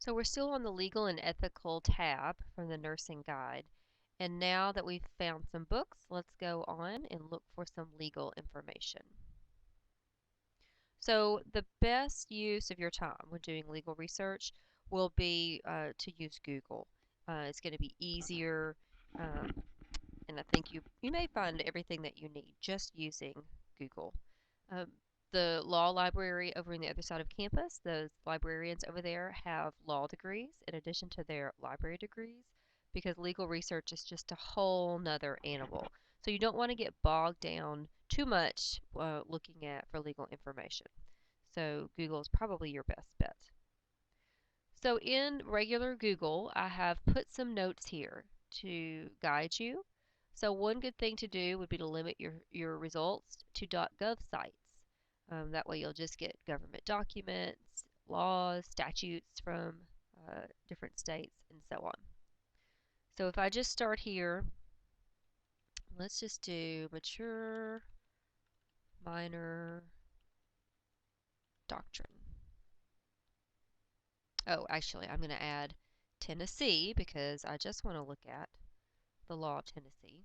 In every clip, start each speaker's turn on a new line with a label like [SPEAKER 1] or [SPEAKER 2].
[SPEAKER 1] So we're still on the legal and ethical tab from the nursing guide. And now that we've found some books, let's go on and look for some legal information. So the best use of your time when doing legal research will be to use Google. It's going to be easier, um, and I think you may find everything that you need just using Google. Um, the law library over on the other side of campus, those librarians over there have law degrees in addition to their library degrees because legal research is just a whole nother animal. So you don't want to get bogged down too much looking at for legal information. So Google is probably your best bet. So in regular Google, I have put some notes here to guide you. So one good thing to do would be to limit your results to .gov sites. That way you'll just get government documents, laws, statutes from different states, and so on. So if I just start here, let's just do mature minor doctrine. Oh, actually, I'm going to add Tennessee because I just want to look at the law of Tennessee.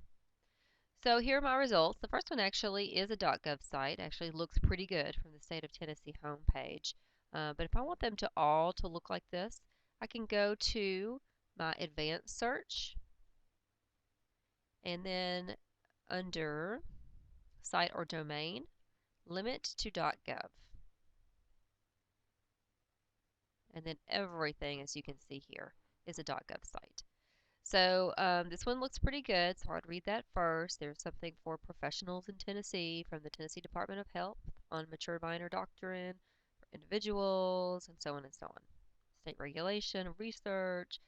[SPEAKER 1] So here are my results. The first one actually is a .gov site. Actually looks pretty good from the state of Tennessee homepage. But if I want them to all to look like this, I can go to my advanced search and then under site or domain, limit to .gov. And then everything, as you can see here, is a .gov site. So this one looks pretty good, so I'd read that first. There's something for professionals in Tennessee from the Tennessee Department of Health on mature minor doctrine for individuals, and so on and so on. State regulation, research.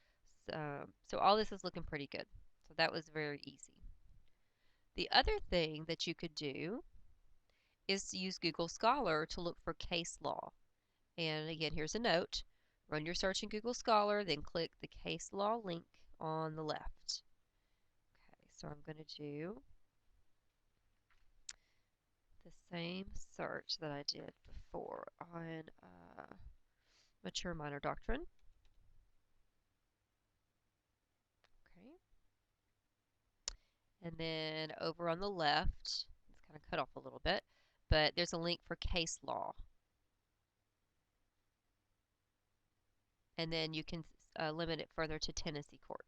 [SPEAKER 1] So all this is looking pretty good. So that was very easy. The other thing that you could do is to use Google Scholar to look for case law. And again, here's a note. Run your search in Google Scholar, then click the case law link on the left. Okay, so I'm going to do the same search that I did before on mature minor doctrine. Okay, and then over on the left, it's kind of cut off a little bit, but there's a link for case law. And then you can limit it further to Tennessee courts.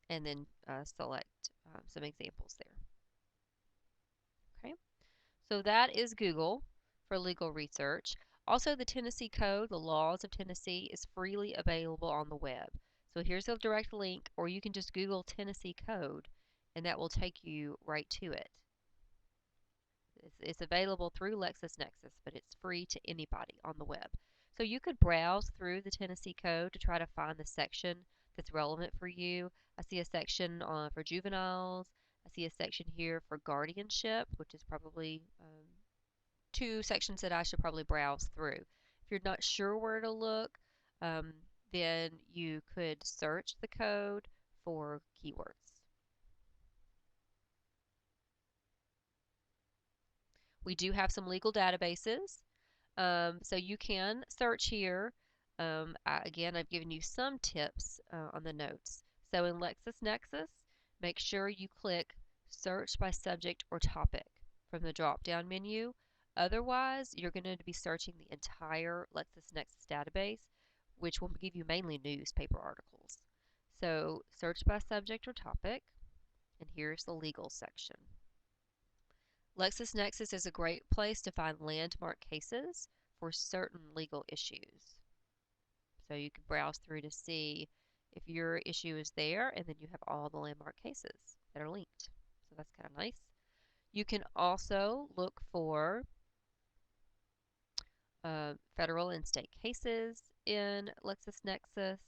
[SPEAKER 1] And then select some examples there. Okay, so that is Google for legal research. Also, the Tennessee Code, the laws of Tennessee, is freely available on the web. So here's a direct link, or you can just Google Tennessee Code, and that will take you right to it. It's available through LexisNexis, but it's free to anybody on the web. So you could browse through the Tennessee Code to try to find the section that's relevant for you. I see a section for juveniles. I see a section here for guardianship, which is probably two sections that I should probably browse through. If you're not sure where to look, um, then you could search the code for keywords. We do have some legal databases, so you can search here. Again, I've given you some tips on the notes. So in LexisNexis, make sure you click Search by Subject or Topic from the drop-down menu. Otherwise, you're going to be searching the entire LexisNexis database, which will give you mainly newspaper articles. So search by subject or topic, and here's the legal section. LexisNexis is a great place to find landmark cases for certain legal issues. So you can browse through to see if your issue is there, and then you have all the landmark cases that are linked. So that's kind of nice. You can also look for federal and state cases in LexisNexis,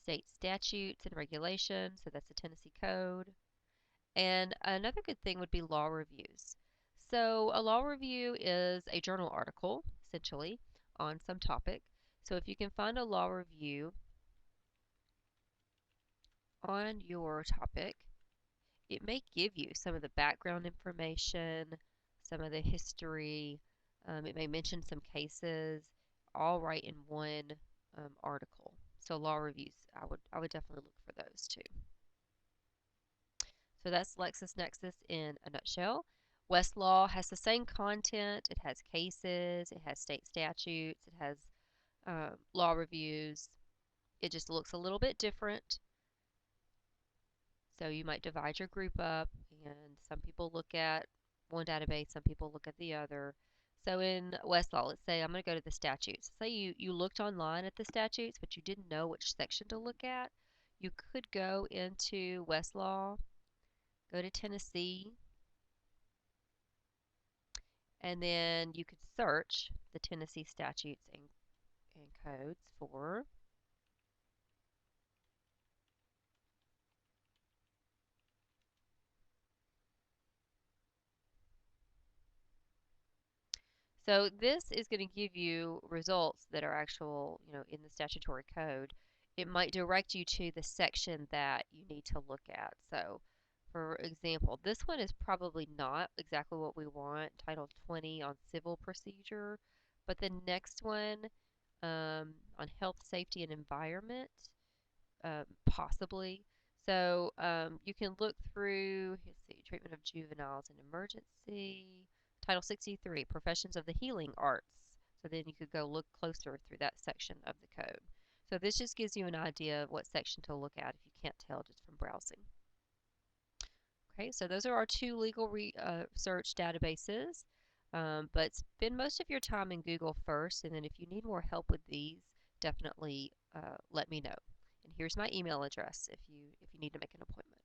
[SPEAKER 1] state statutes and regulations, so that's the Tennessee Code. And another good thing would be law reviews. So a law review is a journal article, essentially, on some topic. So if you can find a law review on your topic, it may give you some of the background information, some of the history. It may mention some cases, all right in one article. So law reviews, I would definitely look for those too. So that's LexisNexis in a nutshell. Westlaw has the same content. It has cases, it has state statutes, it has law reviews. It just looks a little bit different. So you might divide your group up, and some people look at one database, some people look at the other. So in Westlaw, let's say I'm going to go to the statutes. Say you looked online at the statutes, but you didn't know which section to look at. You could go into Westlaw, go to Tennessee, and then you could search the Tennessee statutes and codes for. So this is going to give you results that are actual, in the statutory code. It might direct you to the section that you need to look at. So, for example, this one is probably not exactly what we want, Title 20 on civil procedure, but the next one on health, safety, and environment, possibly. So you can look through, let's see, treatment of juveniles in emergency, Title 63, professions of the healing arts. So then you could go look closer through that section of the code. So this just gives you an idea of what section to look at if you can't tell just from browsing. Okay, so those are our two legal research databases. But spend most of your time in Google first, and then if you need more help with these, definitely let me know. And here's my email address if you need to make an appointment.